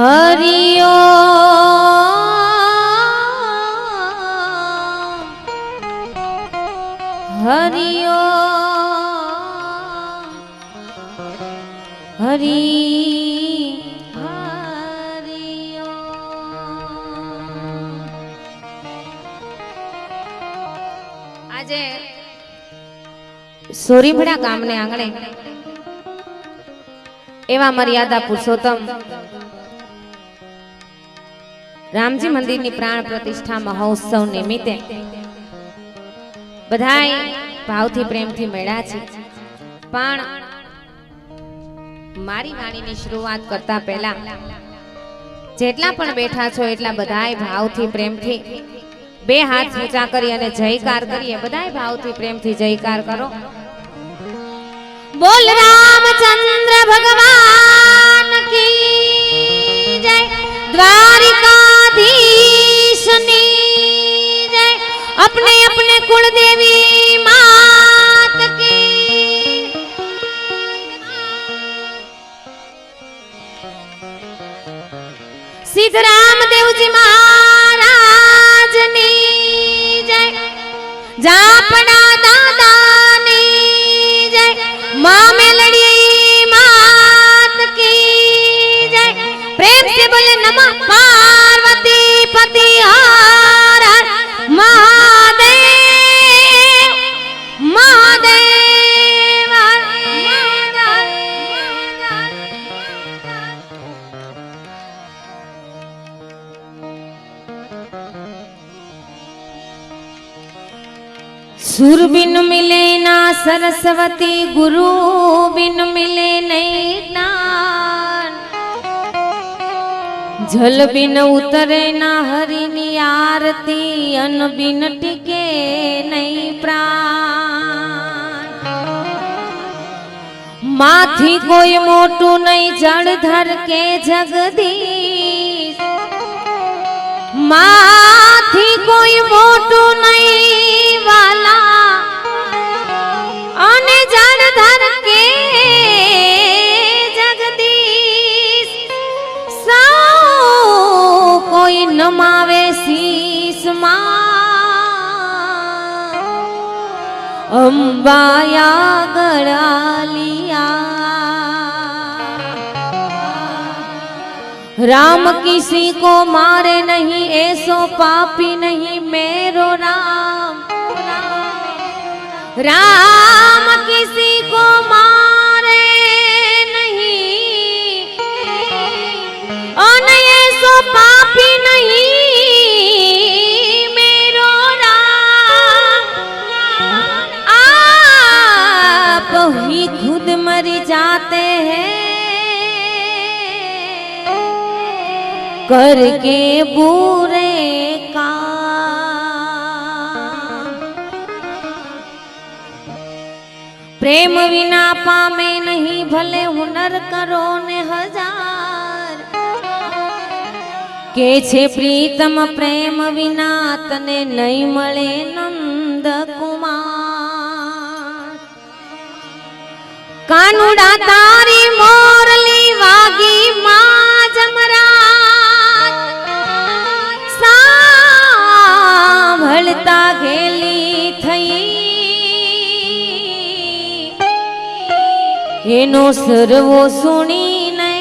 हरिओ हरिओ हरि हरिओ। આજે સોરીભડા ગામને આંગણે એવા મર્યાદા પુરુષોત્તમ રામજી મંદિરની પ્રાણ પ્રતિષ્ઠા મહોત્સવ નિમિત્તે બધાય ભાવથી પ્રેમથી મળ્યા છે। પણ મારી વાણીની શરૂઆત કરતા પહેલા જેટલા પણ બેઠા છો એટલા બધાય ભાવથી પ્રેમથી બે હાથ ઊંચા કરી અને જયકાર કરીએ। બધાય ભાવથી પ્રેમથી જયકાર કરો। બોલ રામચंद्र भगवान की जय, द्वारिकाधीश की जय, अपने अपने कुल देवी मात की। सीताराम देव जी महाराज नी जय, जापना दादा नी जय, माँ मेलड़ी मात की जय। प्रेम से बोले नमः पार्वती पति हर हर महादेव महादेव हर सुर बिन मिले ना सरस्वती, गुरु बिन मिले नहीं ज्ञान, जल बिन उतरे ना हरि नी आरती, अन्न बिन टिके नहीं प्राण। माथी कोई मोटू नहीं जड़धर के जगदीश, माथी कोई मोटू नहीं वाला अने जड़धर के जगदीश। सौ कोई नमावे शीस मां, अंबाया गड़ा लिया। राम किसी को मारे नहीं, ऐसो पापी नहीं मेरो राम। राम किसी को मारे नहीं, और ऐसो पापी नहीं मेरो राम। आप ही खुद मर जाते हैं करके बुरे काम। प्रेम विना पामे नहीं, भले हुनर करो ने हजार। के छे प्रीतम प्रेम विना तने नहीं मळे नंद कुमार। कानुड़ा तारी मोरली वागी मां जमराज, सांभळता गेली थई एनो सर्वो सुणीने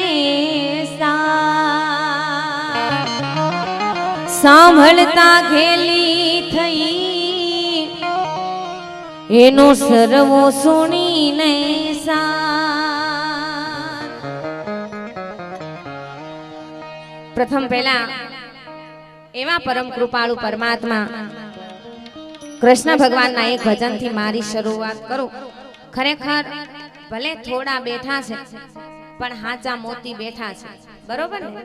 सांभळता गेली थई एनो सर्वो सुणीने प्रथम पहला एवा परम कृपाळु परमात्मा कृष्ण भगवान ना एक भजन थी मारी शुरुआत करो। खरेखर भले थोड़ा बैठा छे पण हाचा मोती बैठा छे, बरोबर ने?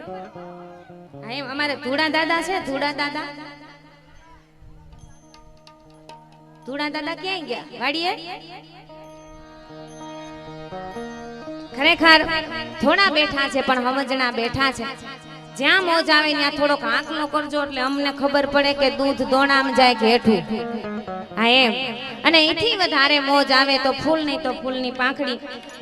आ अमारे धूड़ा दादा छे, धूड़ा दादा धूड़ा दादा क्यां गया? वाड़ीए खरेखर थोड़ा बैठा छे पण समजना बैठा छे। જ્યાં મોજ આવે ત્યાં થોડોક આંકલો કરજો એટલે અમને ખબર પડે કે દૂધ દોણામાં જાય કે હેઠું. હા એમ. અને એથી વધારે મોજ આવે તો ફૂલ નહીં તો ફૂલની પાંખડી.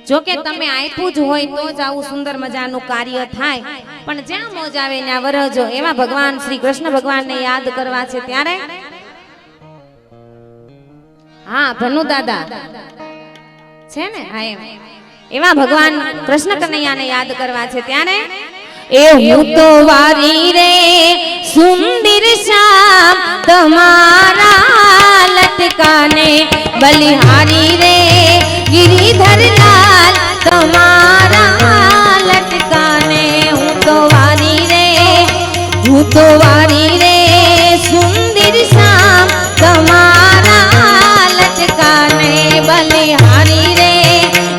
જો કે તમે આપ્યું જ હોય તો જ આવું સુંદર મજાનું કાર્ય થાય, પણ જ્યાં મોજ આવે ત્યાં વરજો. એવા ભગવાન શ્રી કૃષ્ણ ભગવાનને યાદ કરવા છે ત્યારે હા ભનુ દાદા છે ને, હા એમ. એવા ભગવાન કૃષ્ણ કનૈયાને યાદ કરવા છે ત્યારે એ હું તો વારી રે સુંદર શ્યામ તમારા લટકાને બલિહારી રે ગિરિધર લાલ તમારા લટકાને હું તો વારી રે સુંદર શ્યામ તમારા લટકાને બલિહારી રે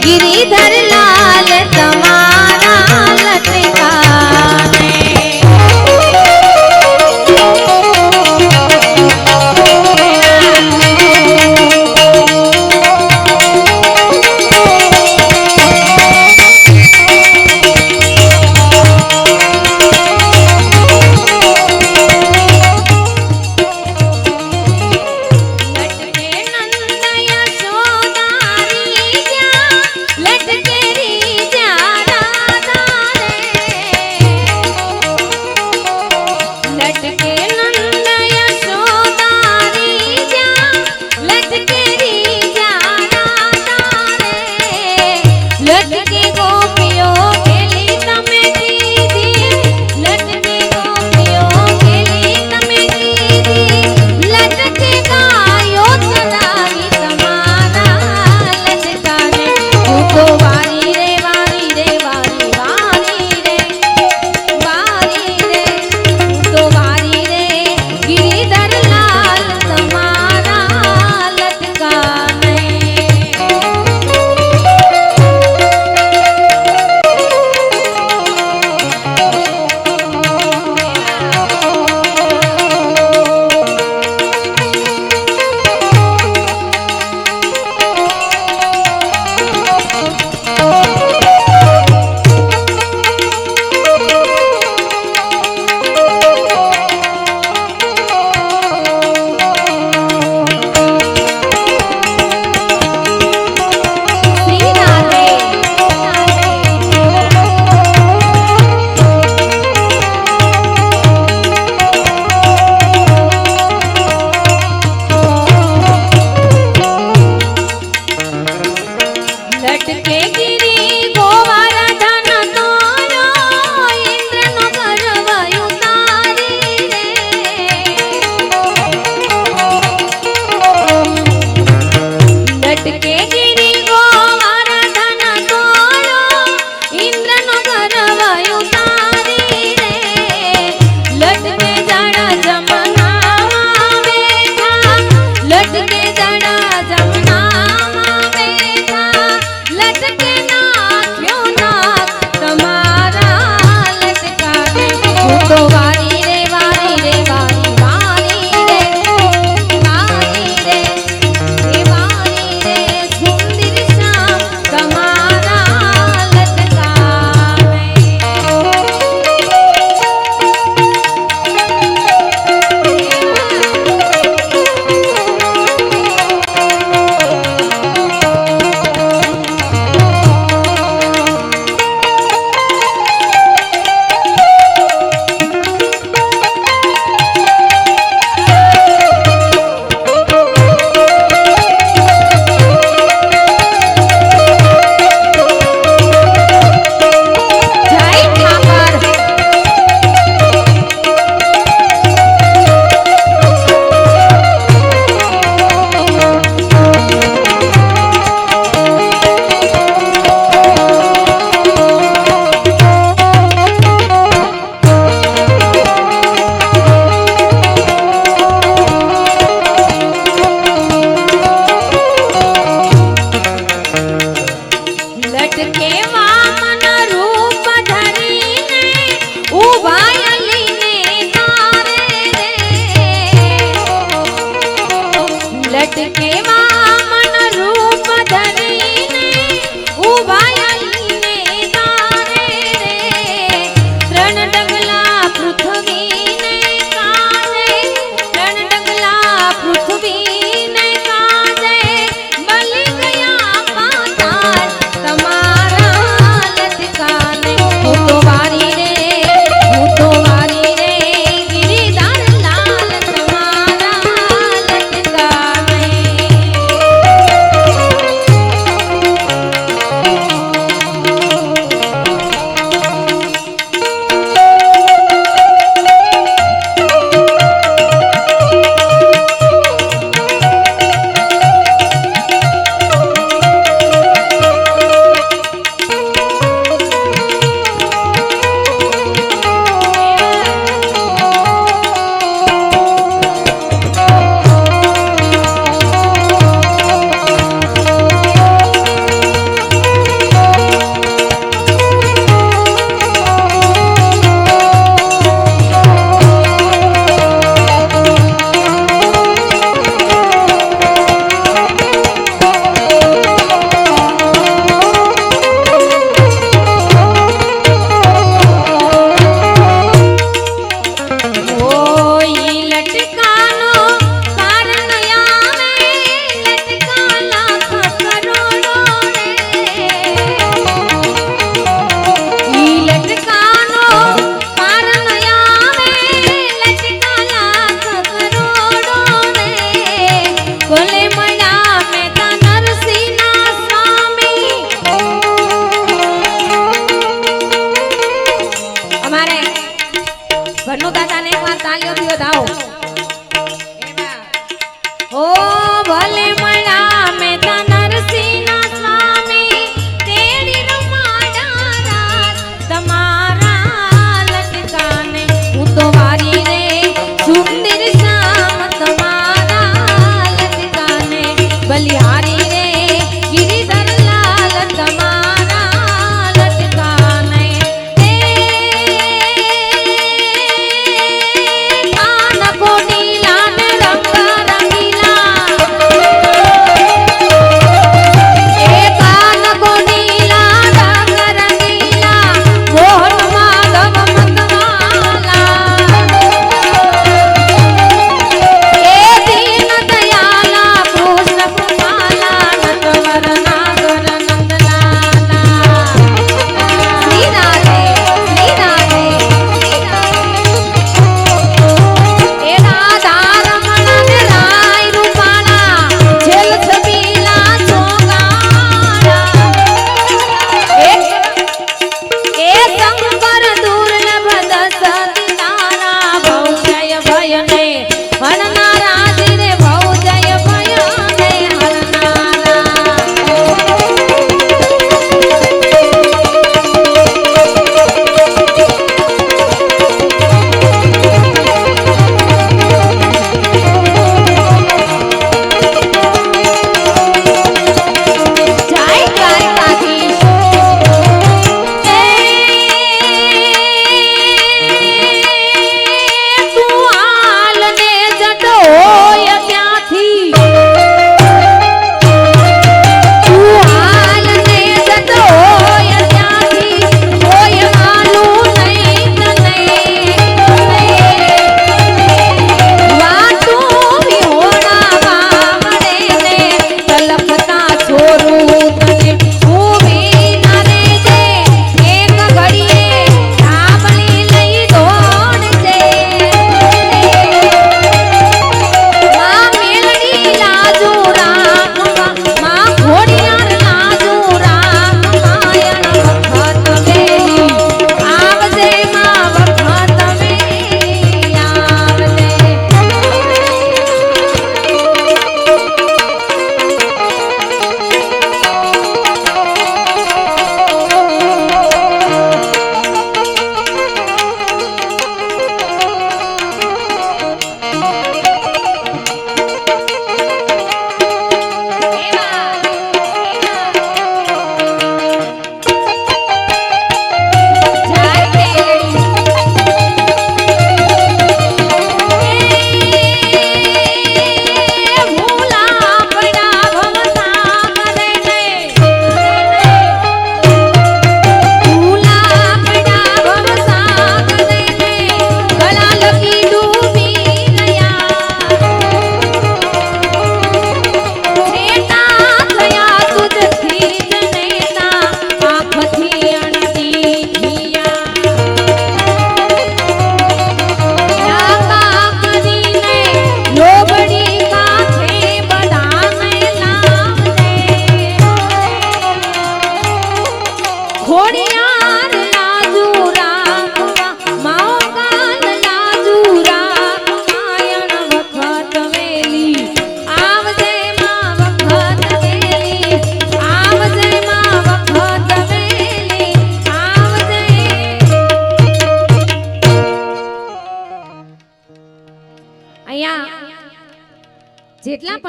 ગિરિધર લાલ તમારા લટકાને. સુંદર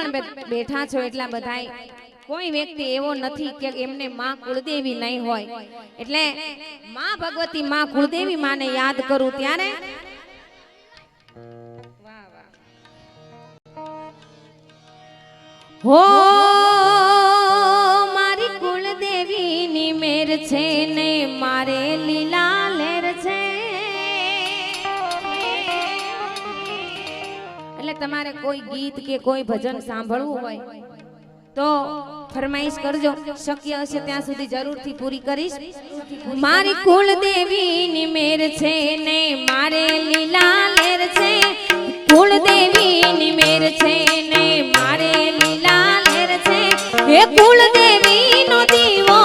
પણ બેઠા છો એટલા બધાય કોઈ વ્યક્તિ એવો નથી કે એમને માં કુળદેવી નહીં હોય, એટલે માં ભગવતી માં કુળદેવી માને યાદ કરું ત્યારે હો મારી કુળદેવીની મેર છે ને મારે લીલા લેર છે. એટલે તમારે કોઈ ગીત કે કોઈ ભજન સાંભળવું હોય તો ફરમાઈશ કરજો, શક્ય હશે ત્યાં સુધી જરૂરથી પૂરી કરીશ. મારી કુળદેવીની મેર છે ને મારે લીલા લેર છે, કુળદેવીની મેર છે ને મારે લીલા લેર છે. હે કુળદેવીનો દીવો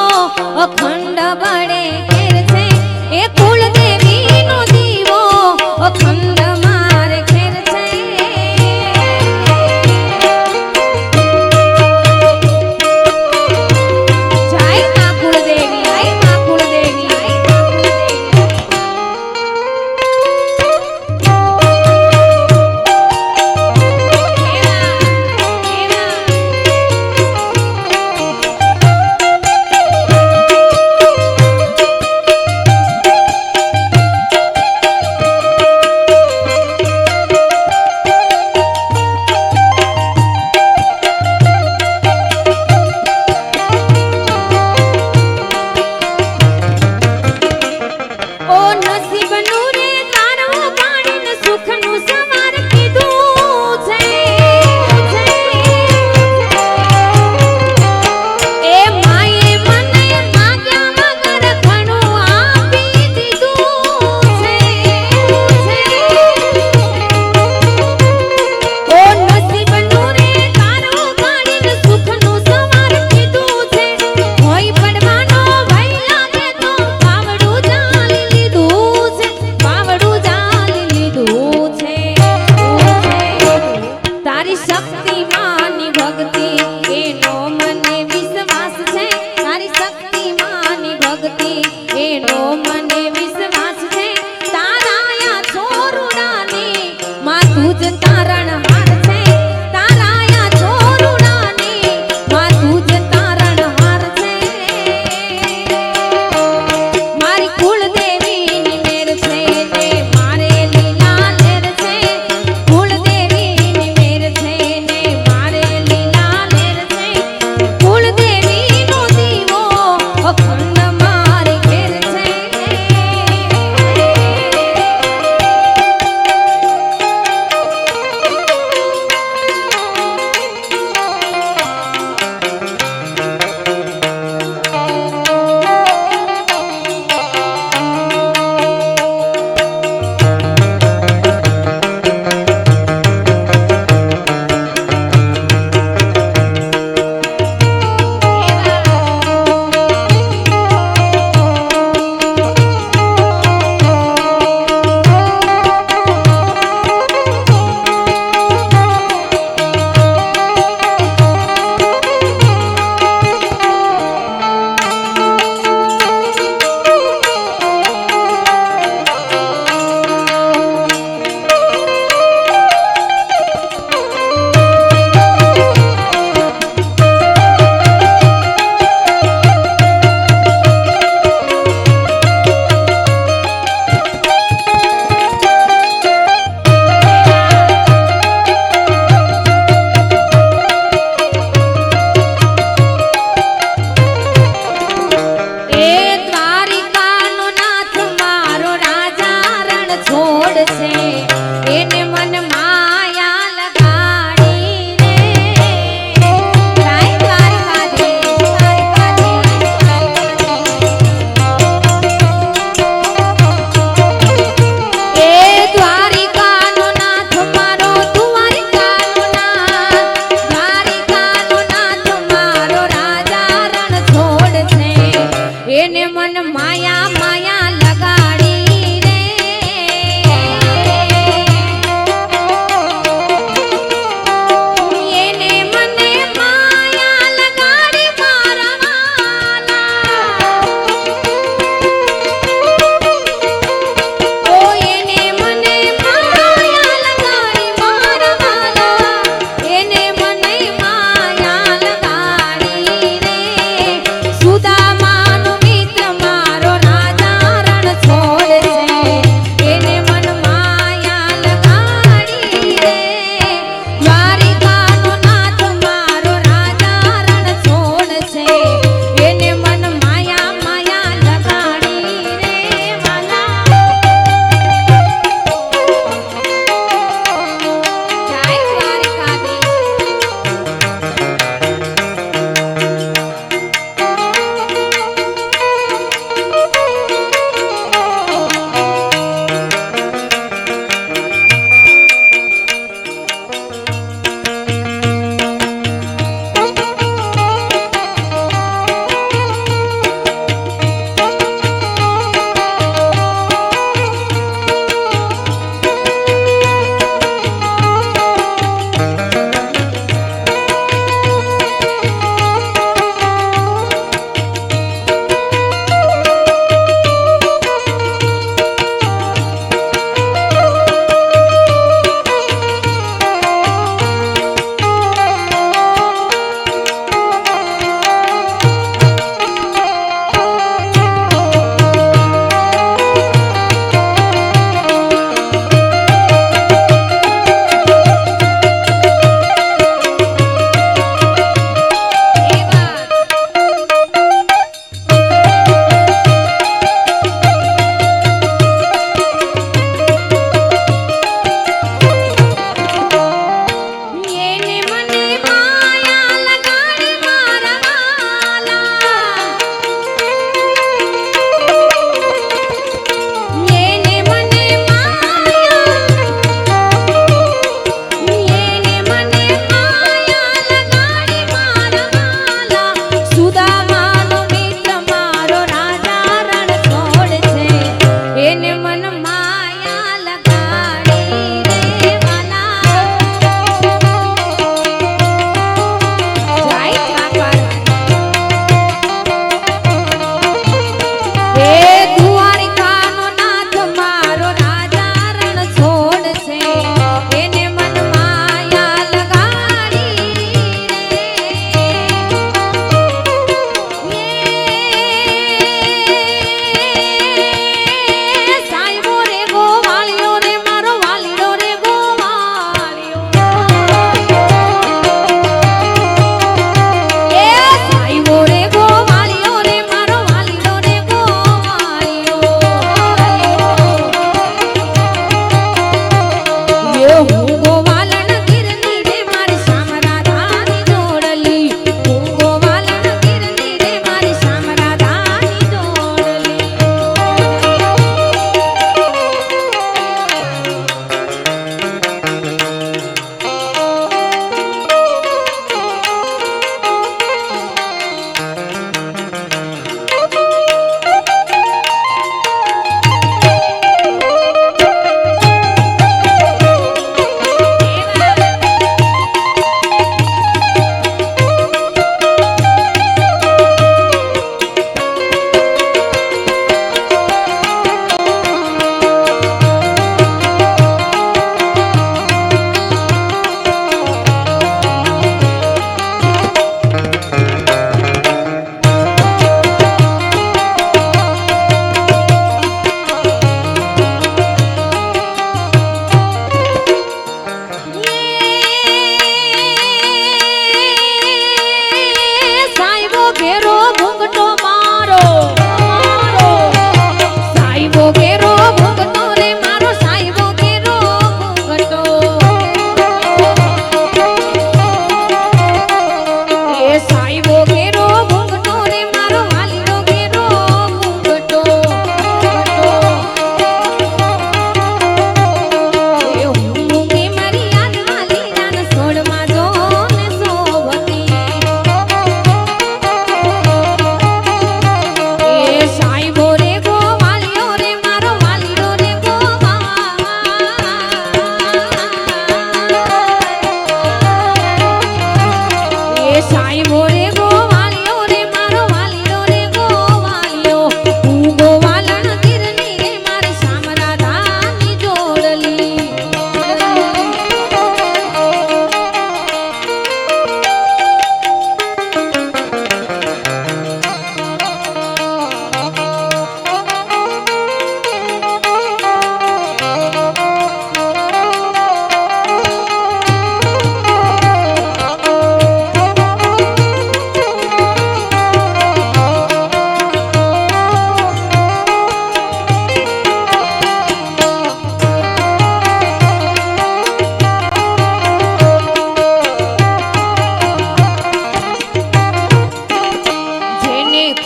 અખંડ બળે ઘેર છે, એ કુળદેવીનો દીવો અખંડ મારે ઘેર છે.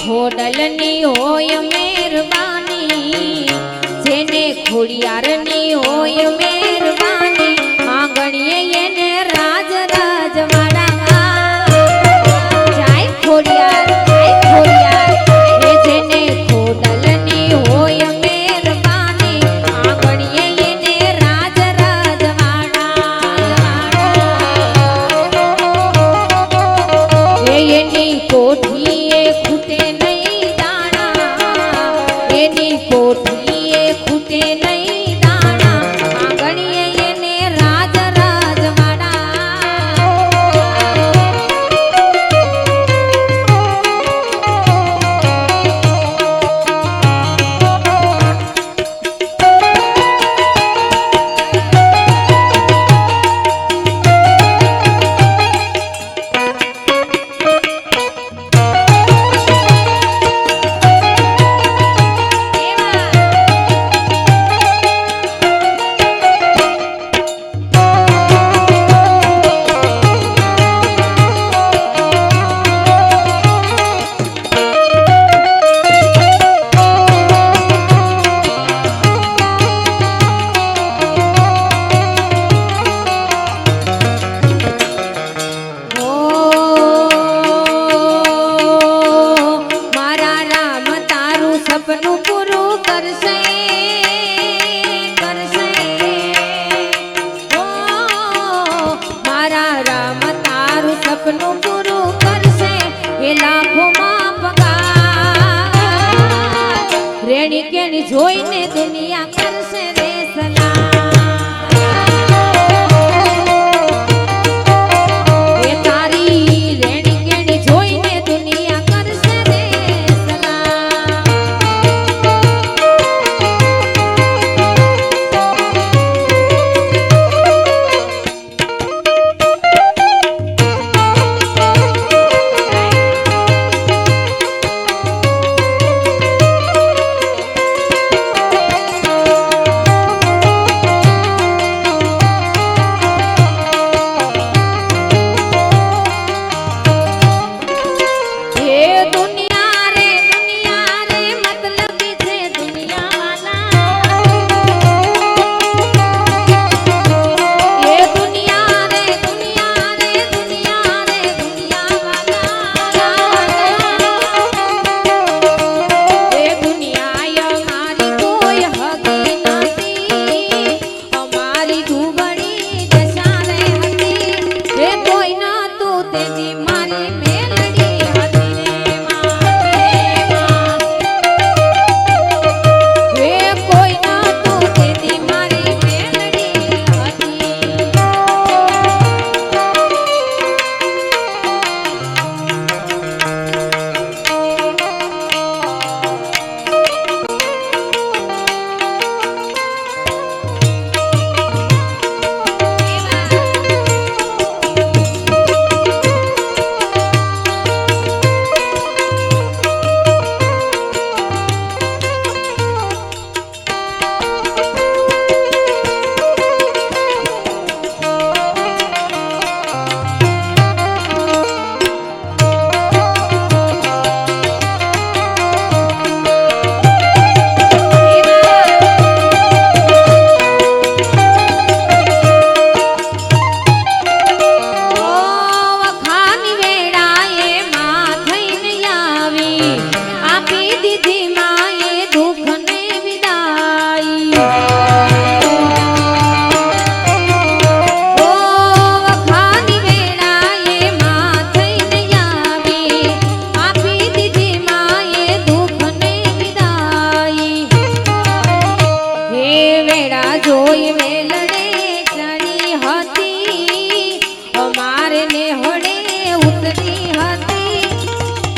ખોડલની હોય મહેરબાની, જેને ખોડિયારની હોય મહેરબાની, આંગણીએ એને રાજ રાજવાડા. જાય ખોડિયાર, જાય ખોડિયાર, એ જેને ખોડલની હોય મહેરબાની, આંગણીએ એને રાજ રાજવાડા. એની કોઠીએ ખૂટે નહીં દાણા, એની કોઠીએ ખૂટે નહીં દાણા, આંગણીએ એને રાજ રાજવાડા. સપનું પૂરું કરશે, કરશે. ઓ મારા રામ તારું સપનું પૂરું કરશે, એ લાખોમાં પગાર. રેણી કેણી જોઈને દુનિયા કરશે રે સલામ. એ તારી રેણી કેણી જોઈને દુનિયા કરશે રે સલામ.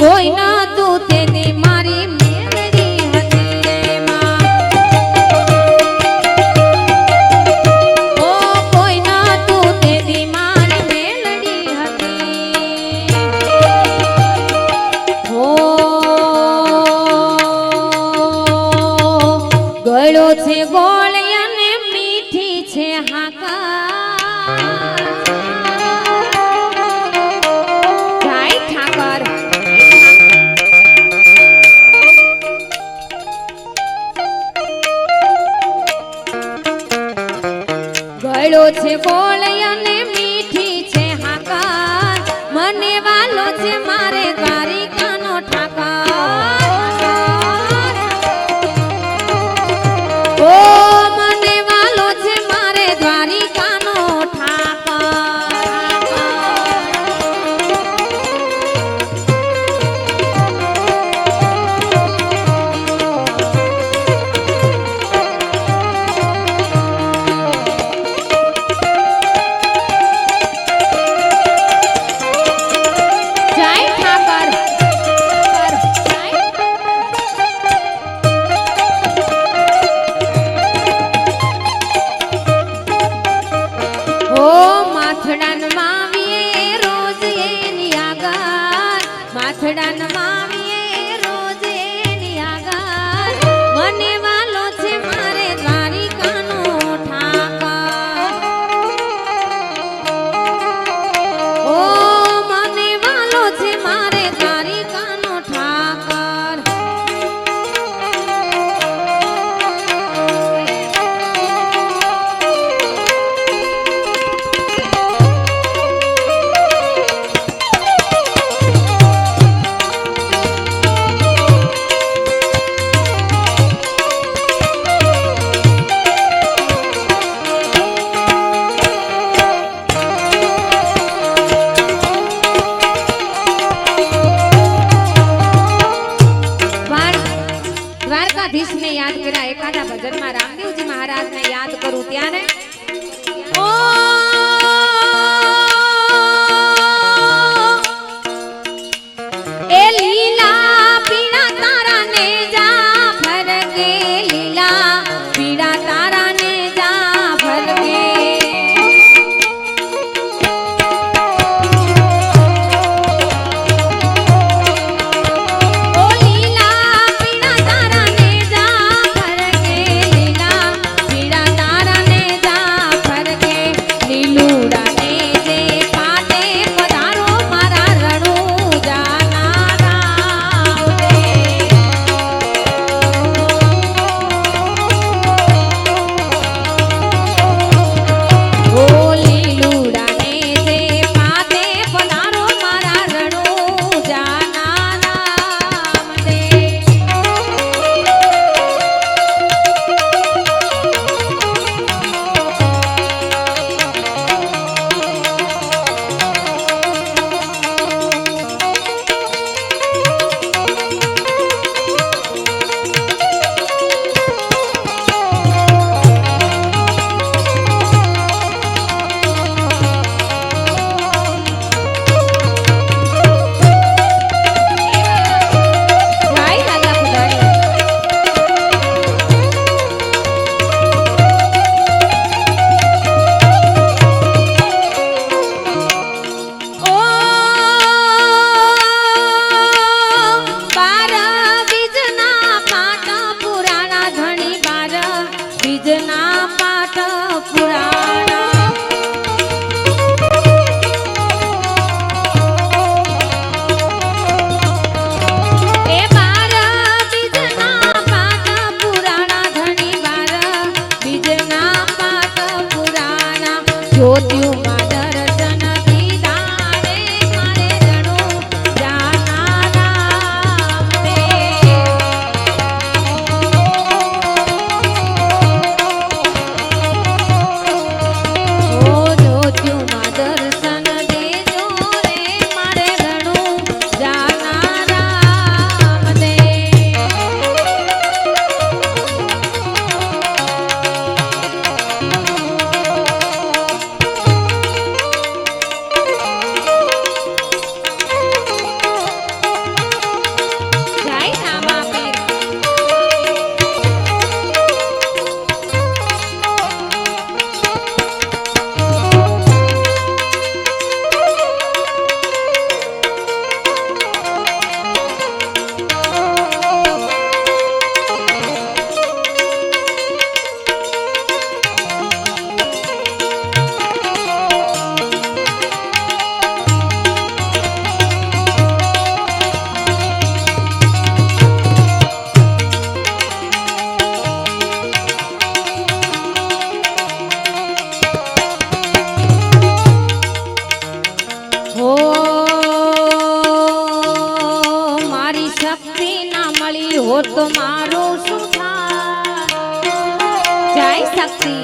કોઈ ના તું તેની મારી મેલડી હતી રે માં. ઓ કોઈ ના તું તેની મારી મેલડી હતી. ઓ ગળો છે ગોળ અને મીઠી છે હાકા. દ્વારકાધીશ ને યાદ કર્યા એકાદા ભજનમાં રામદેવજી મહારાજ ને યાદ કરું ત્યારે ઓ એ લીલા પીળા તારા ને જા ફરકે લીલા પીળા તારા ને જા ફરકે તો મારું શું થાય જય શક્તિ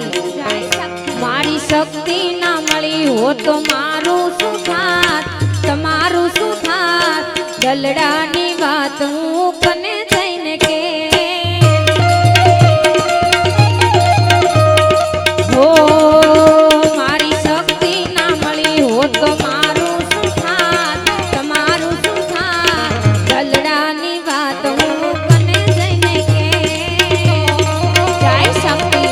મારી શક્તિ ના મળી હો તો મારું શું થાત તમારું શું થાત દલડાની વાત હું કને થઈને કે હો મારી શક્તિ ના મળી હો તો મારું શું થાત તમારું શું થાત દલડાની વાત હું કને થઈને કે જય શક્તિ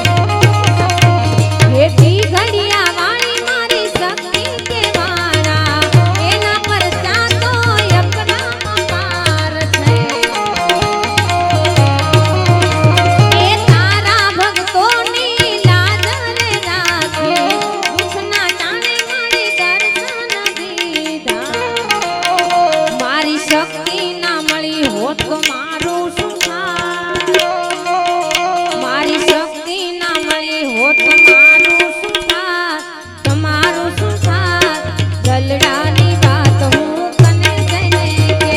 હેતી ઘડિયા વાળી મારી શક્તિ કેવાના એના પર ચાતો યપના પાર છે એ તારા ભક્તોની લાજ રે રાખી દુખના ટાણે મારી દર્શન દીધા મારી શક્તિ ના મળી હોત તો મારું શું થાત મારી શક્તિ ના મળી હોત તો મારું શું થાત તમારું શું થાત દલડાની વાત હું કને જઈને કે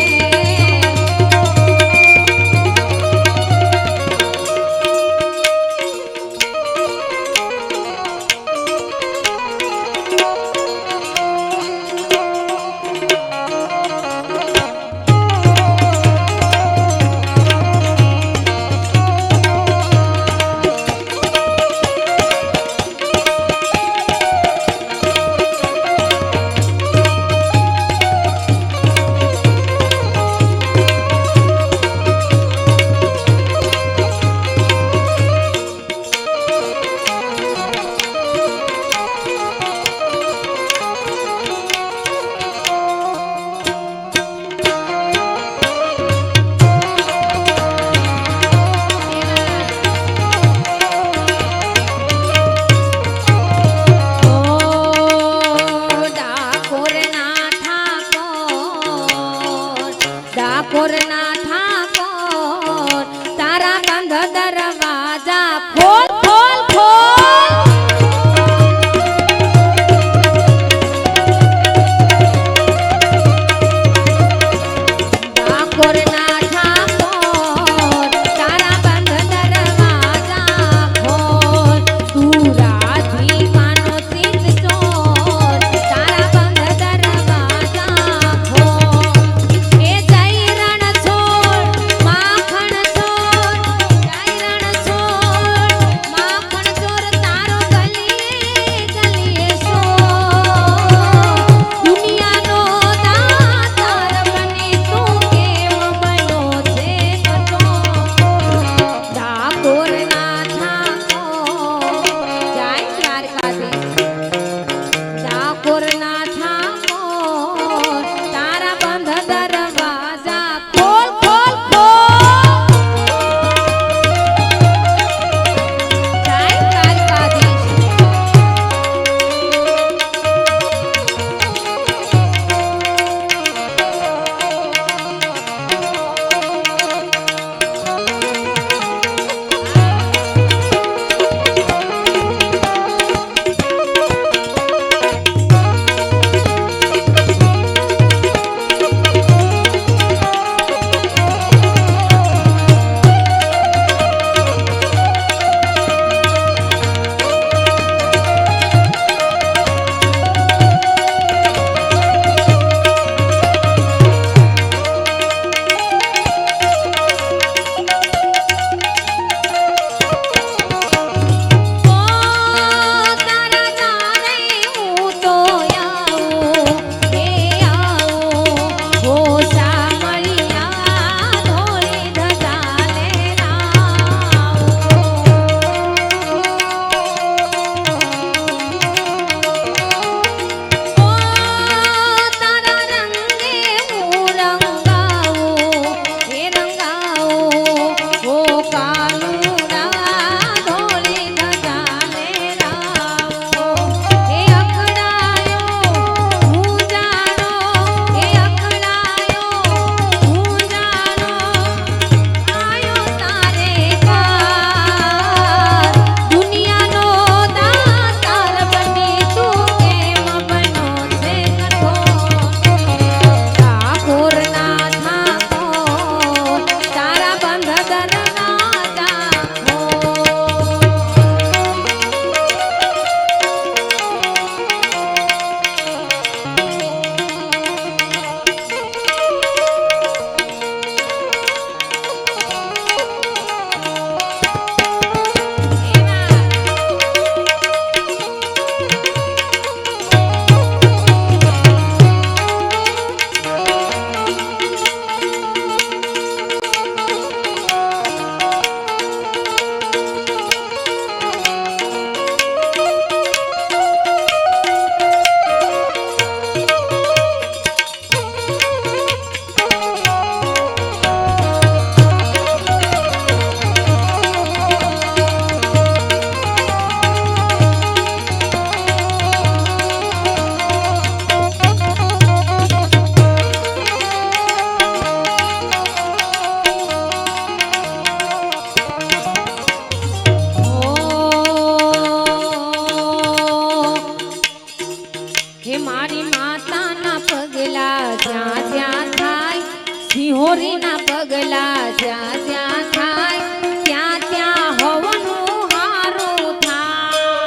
જ્યાં જ્યાં થાય ત્યાં ત્યાં હોવાનું હારું થાય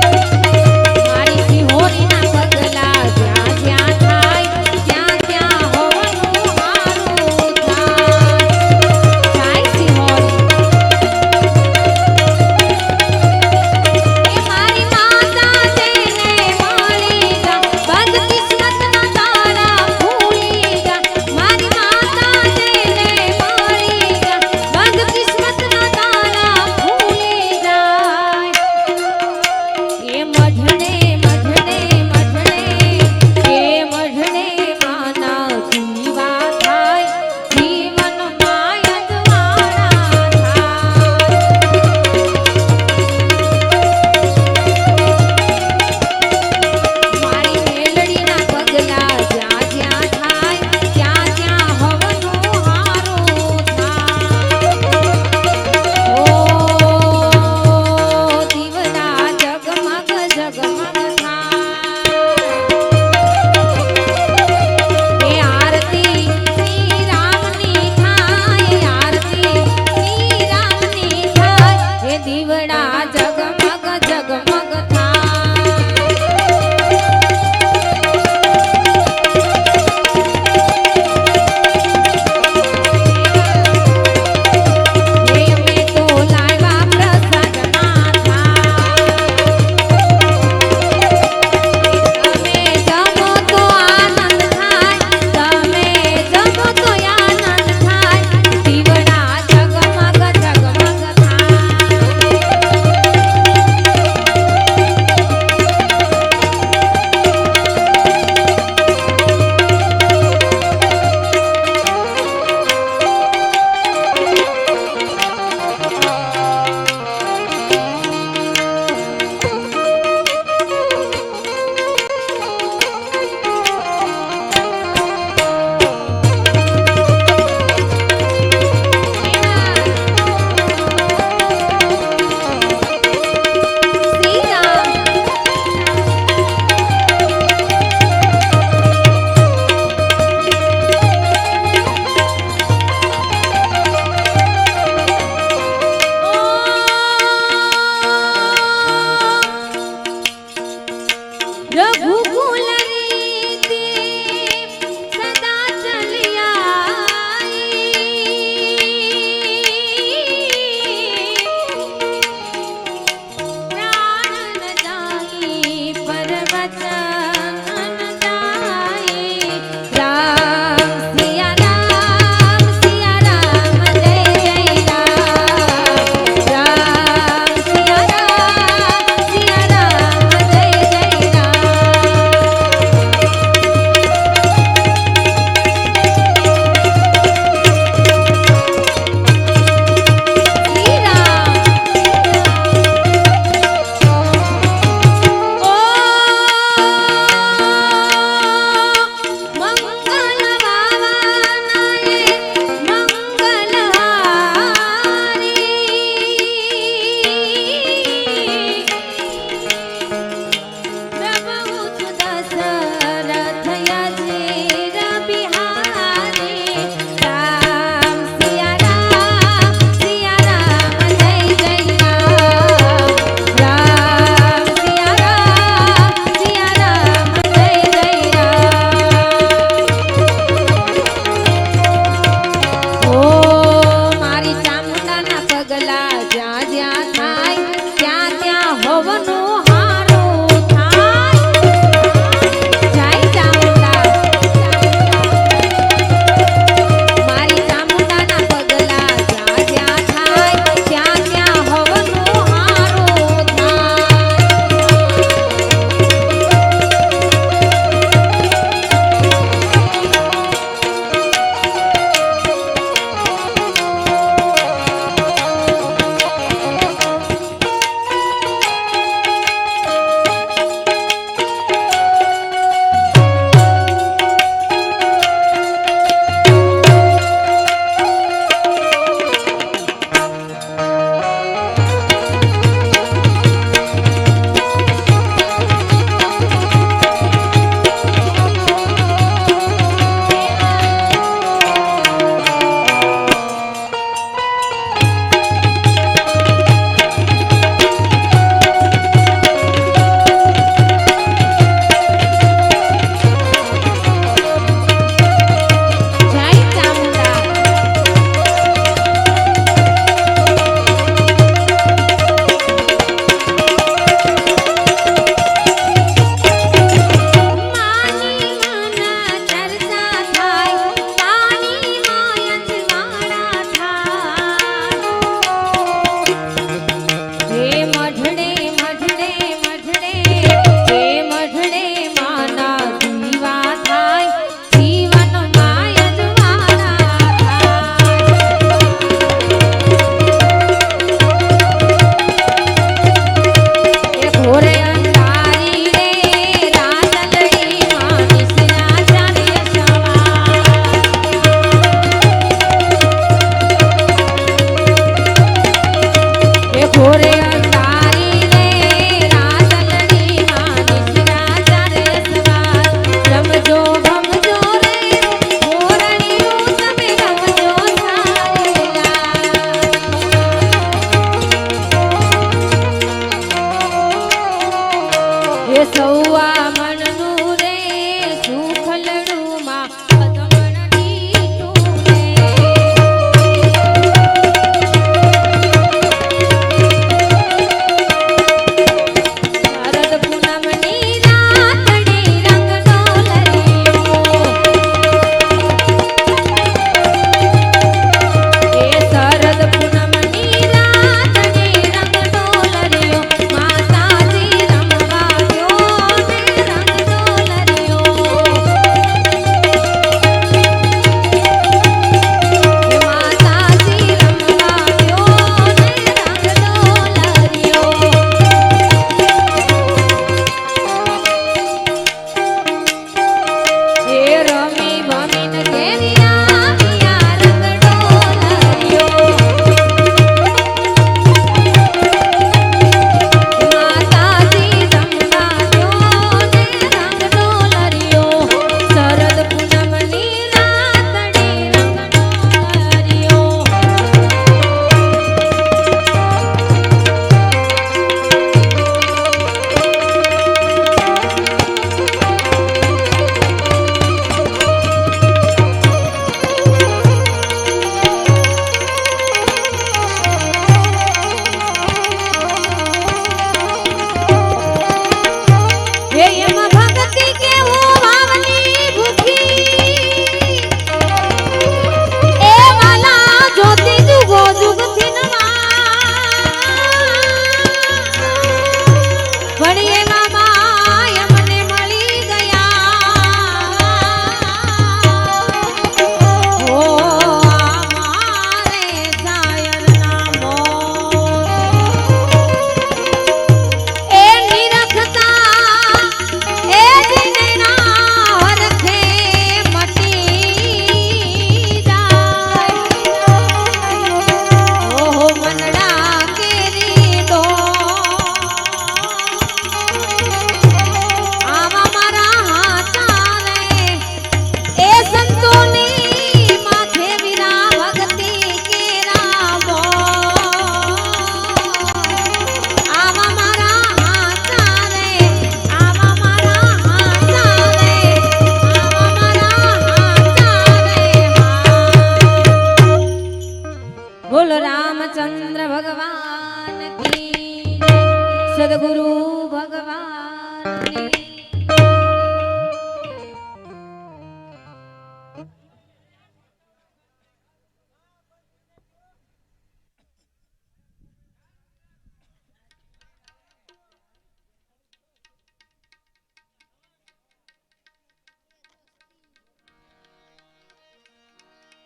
મારી સિંહોરીના પગલા જ્યાં જ્યાં થાય ત્યાં ત્યાં હોવાનું હારું થાય જાય સિંહોરી એ મારી માતા જેને મળી જા બદકિસ્મત ના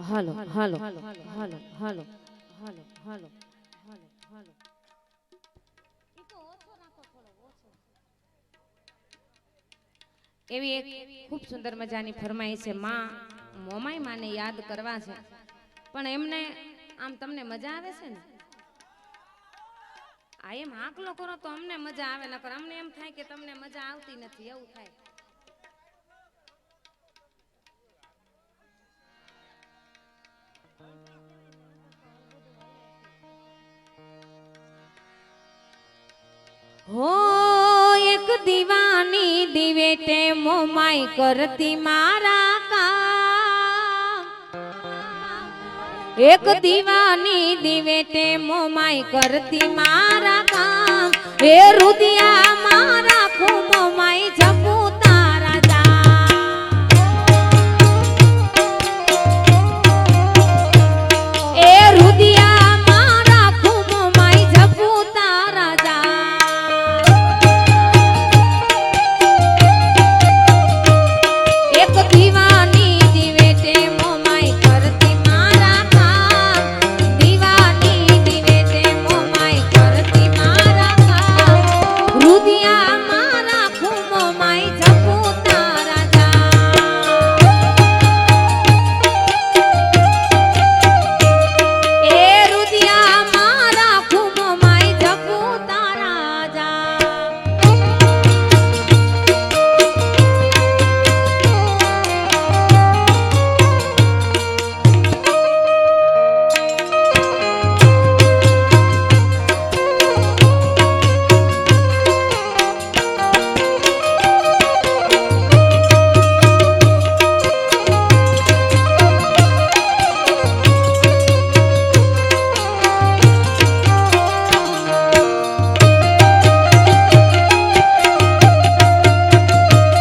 હાલો હાલો હાલો હાલો હાલો હાલો હાલો હાલો. એવી એક ખૂબ સુંદર મજાની ફરમાઈ છે. માં મોમાઈ માને યાદ કરવા છે, પણ એમને આમ તમને મજા આવે છે ને? આ એમ આકલો કરો તો અમને મજા આવે, નકર અમને એમ થાય કે તમને મજા આવતી નથી, એવું થાય. હો એક દીવાની દિવેટે મોમાઈ કરતી મારા કામ, એક દીવાની દિવેટે મોમાઈ કરતી મારા કામ. હે રુદિયા મારા ખું મોમાઈ જપું તારા જામ, એ રુદિયા મારા ખું મોમાઈ જપું તારા જામ. એક દીવાની દિવેટે મોમાઈ કરતી મારા કામ, દીવાની દિવેટે મોમાઈ કરતી મારા કામ. રુદિયા મારા ખું મોમાઈ જપું તારા જામ, એ રુદિયા મારા ખું મોમાઈ જપું તારા જામ.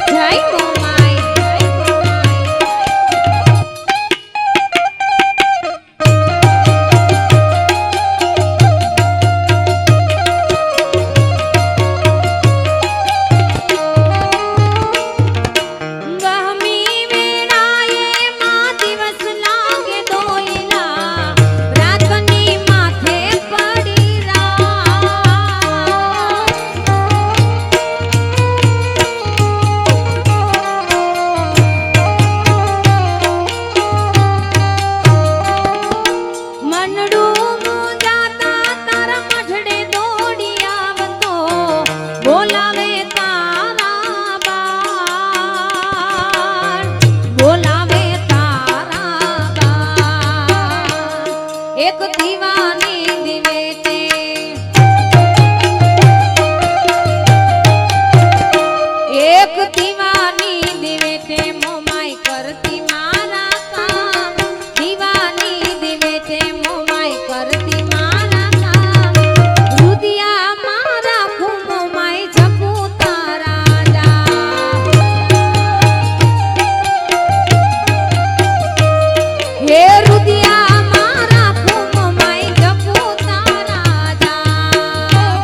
જય મોમાઈ, જય મોમાઈ. ગહમી વેળાએ માં દિવસ લાગે દોયલા, રાતની માથે પડી મનડું મુંજાતા તારા મઢડે દોડી આવતો, બોલાવે તારા બાળ, બોલાવે તારા બાળ. એક દીવાની દિવેટે, એક દીવાની દિવેટે મોમાઈ કરતી મારા કામ, દીવાની દિવેટે મોમાઈ કરતી મારા કામ. રુદિયા મારા ખું મોમાઈ જપું તારા જામ, હે રુદિયા મારા ખું મોમાઈ જપું તારા જામ.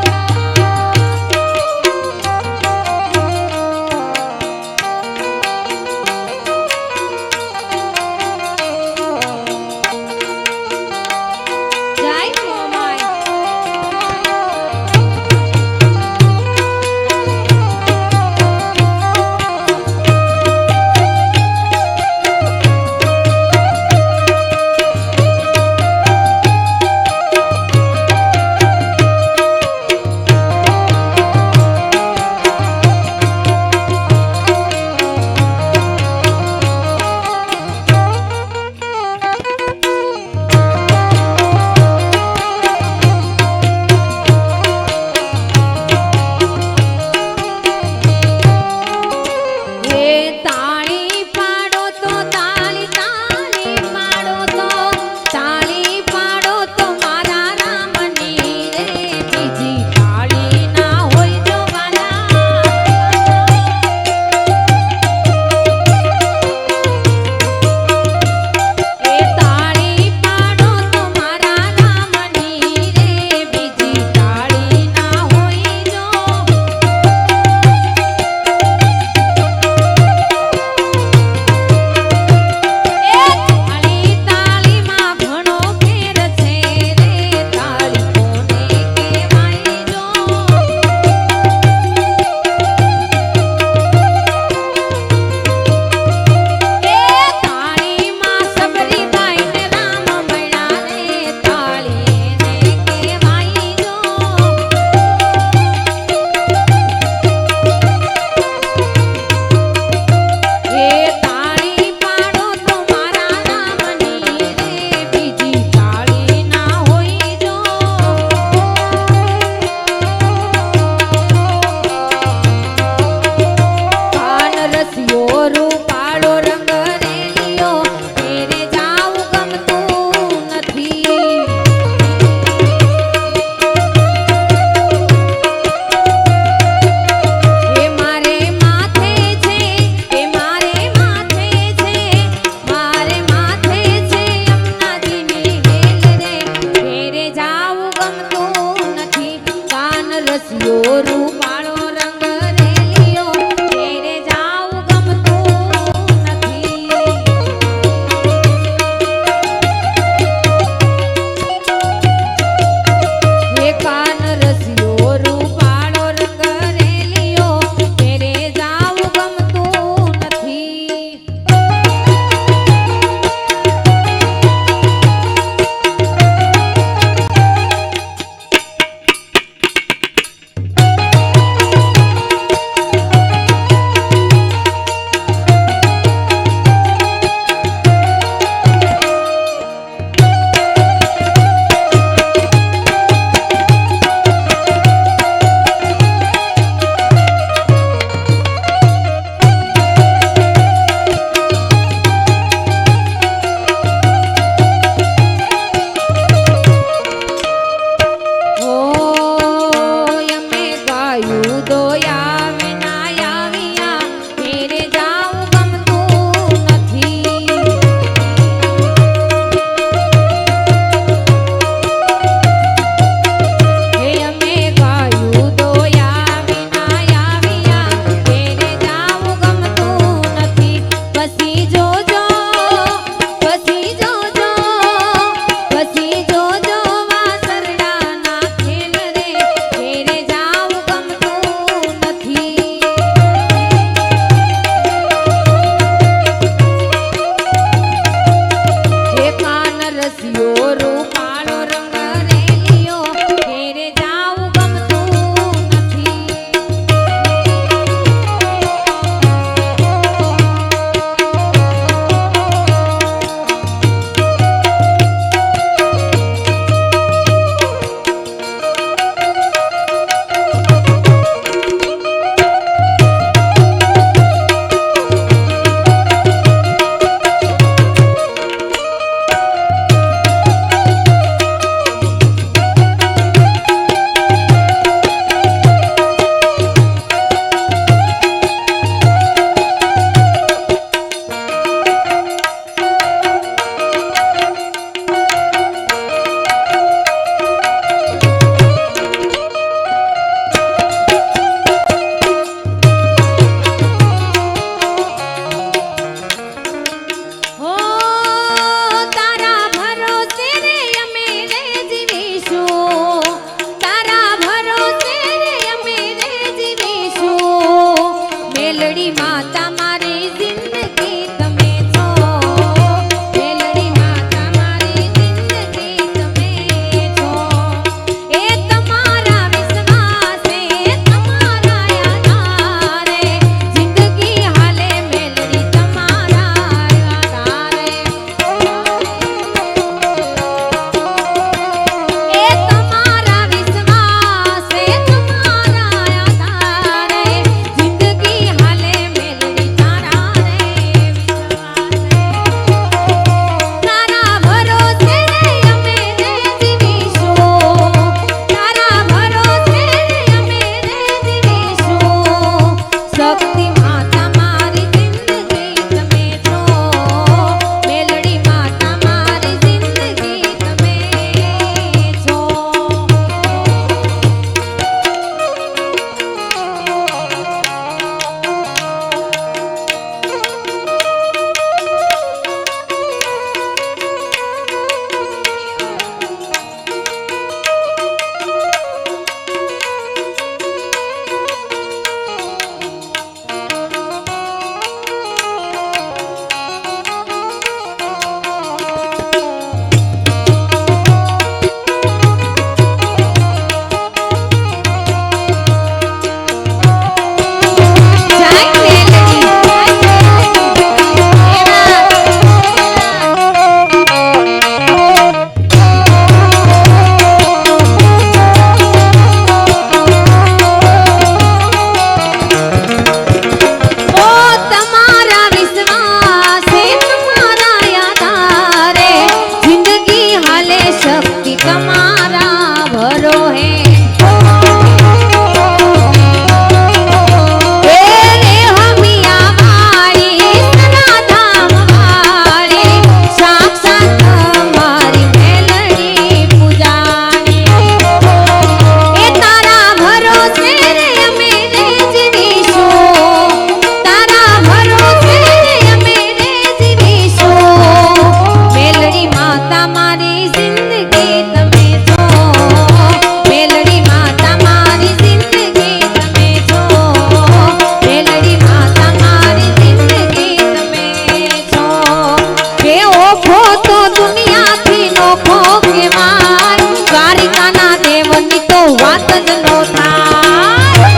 વાત જ નો થાય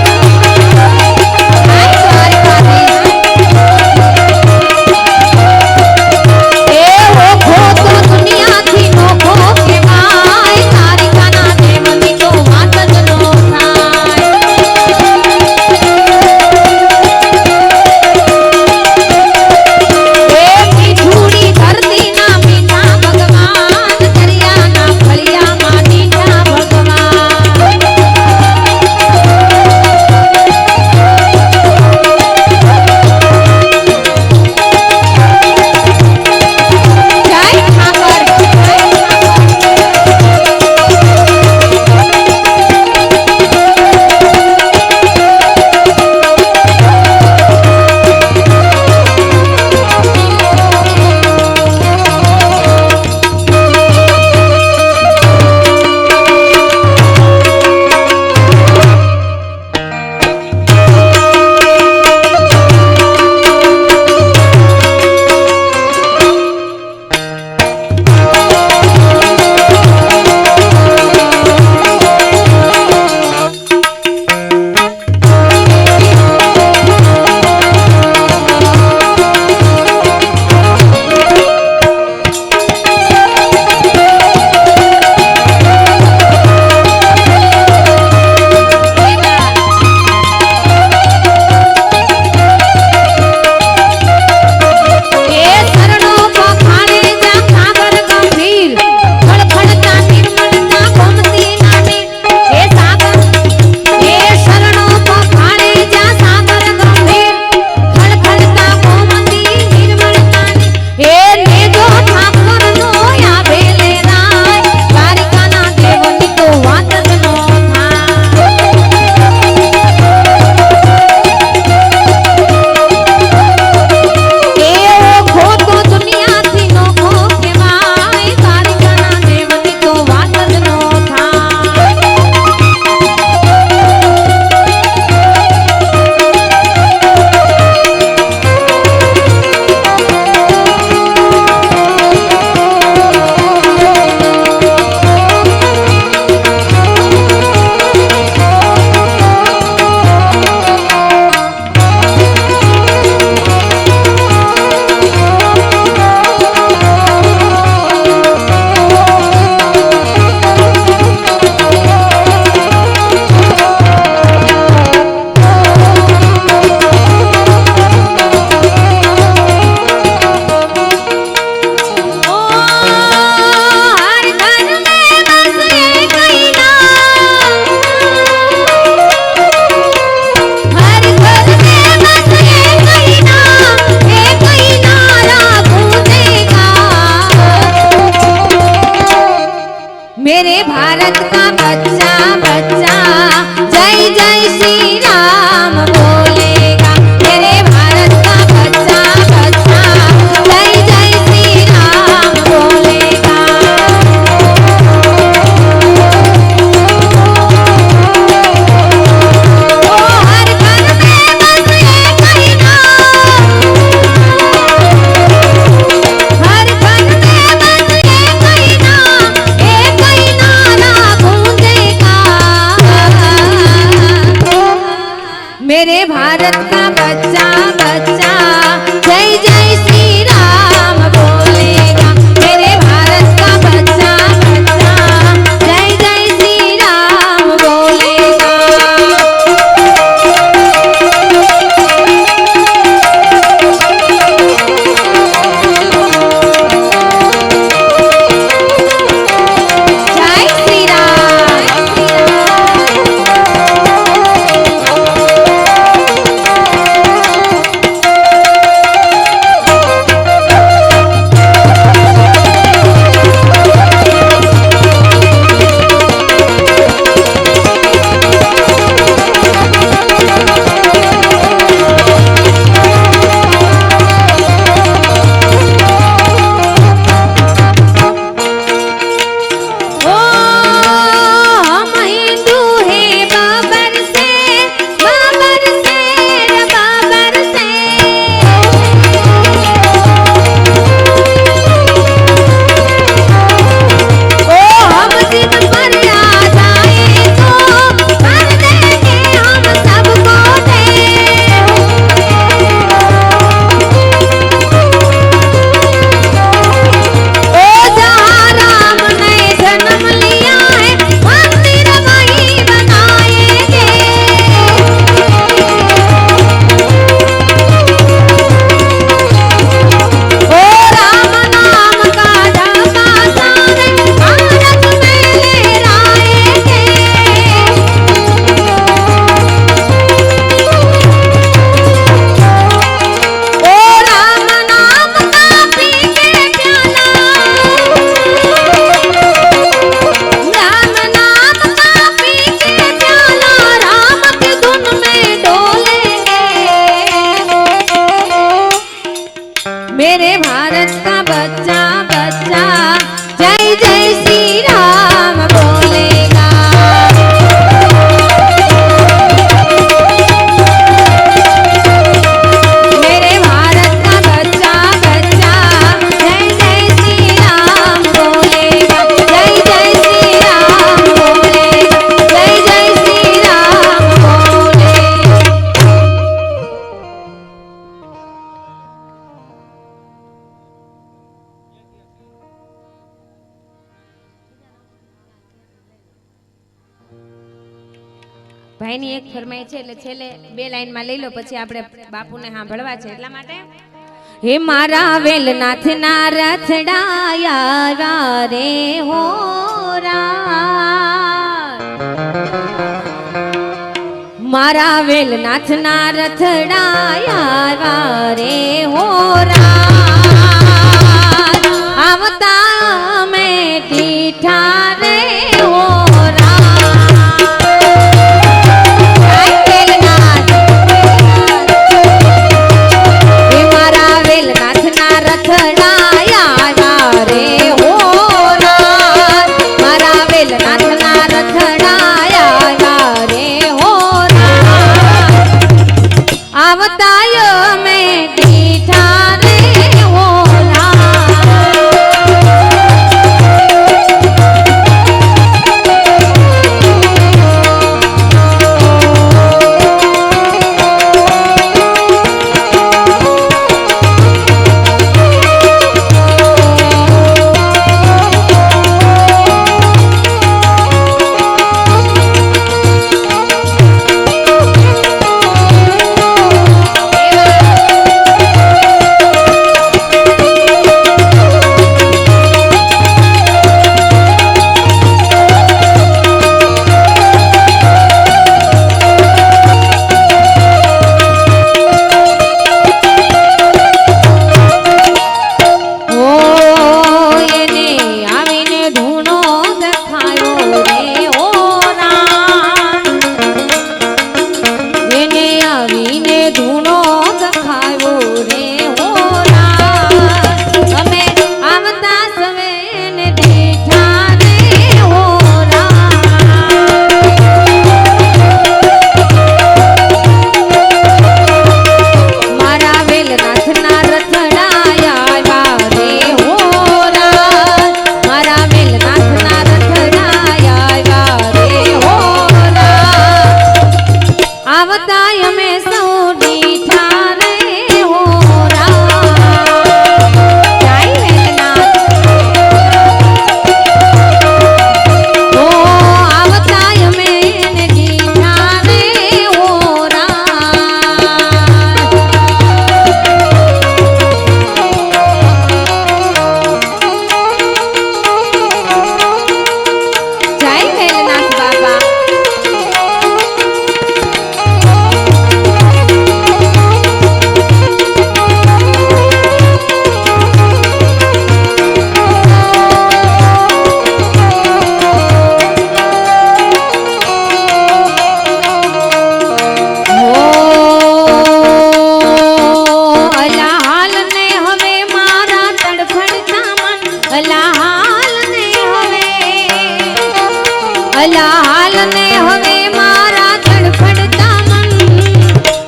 એ ઓખો તો દુનિયાથી નોખો કહેવાય તારિકાના દેવની તો વાત જ નો થાય એ મીઠુડી ધરતીના મીઠા ભગવાન દરિયાના ફળિયામાં મીઠા ભગવાન भारत का बच्चा बच्चा जय जय श्री राम बोलेगा। मेरे भारत का बच्चा बच्चा जय जय श्री राम बोलेगा। जय जय श्री राम बोलेगा। जय जय श्री राम बोलेगा। ભાઈની એક ફરમાઈ છે એટલે છેલ્લે બે લાઈનમાં લઈ લો પછી આપણે બાપુને સાંભળવા છે એટલા માટે હે મારા વેલનાથ ના રથડાયા રે હોરા મારા વેલનાથ ના રથડાયા રે હોરા આવતા મેં ટીઠા રે હોરા आवतायो में दीठा रे होला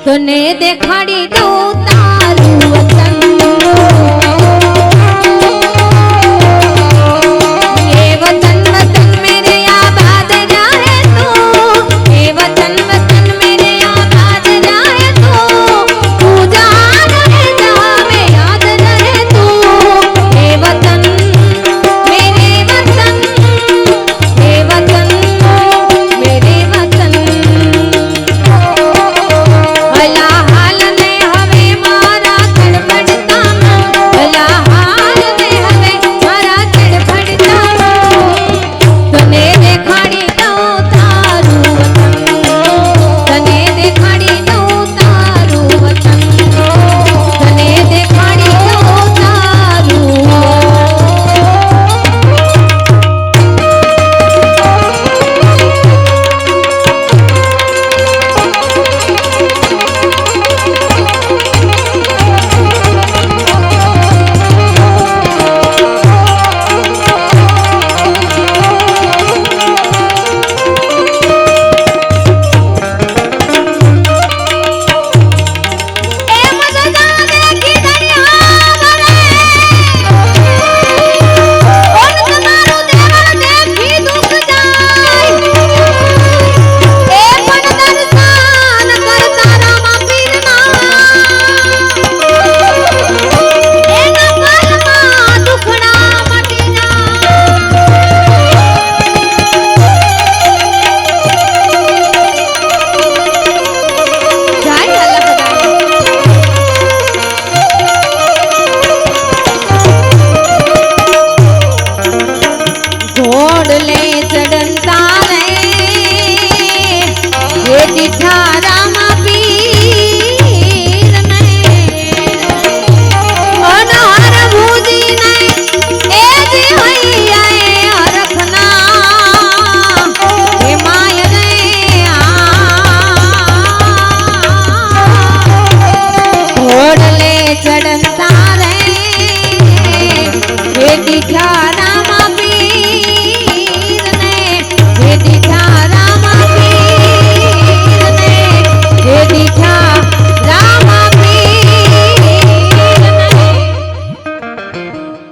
તને દેખાડી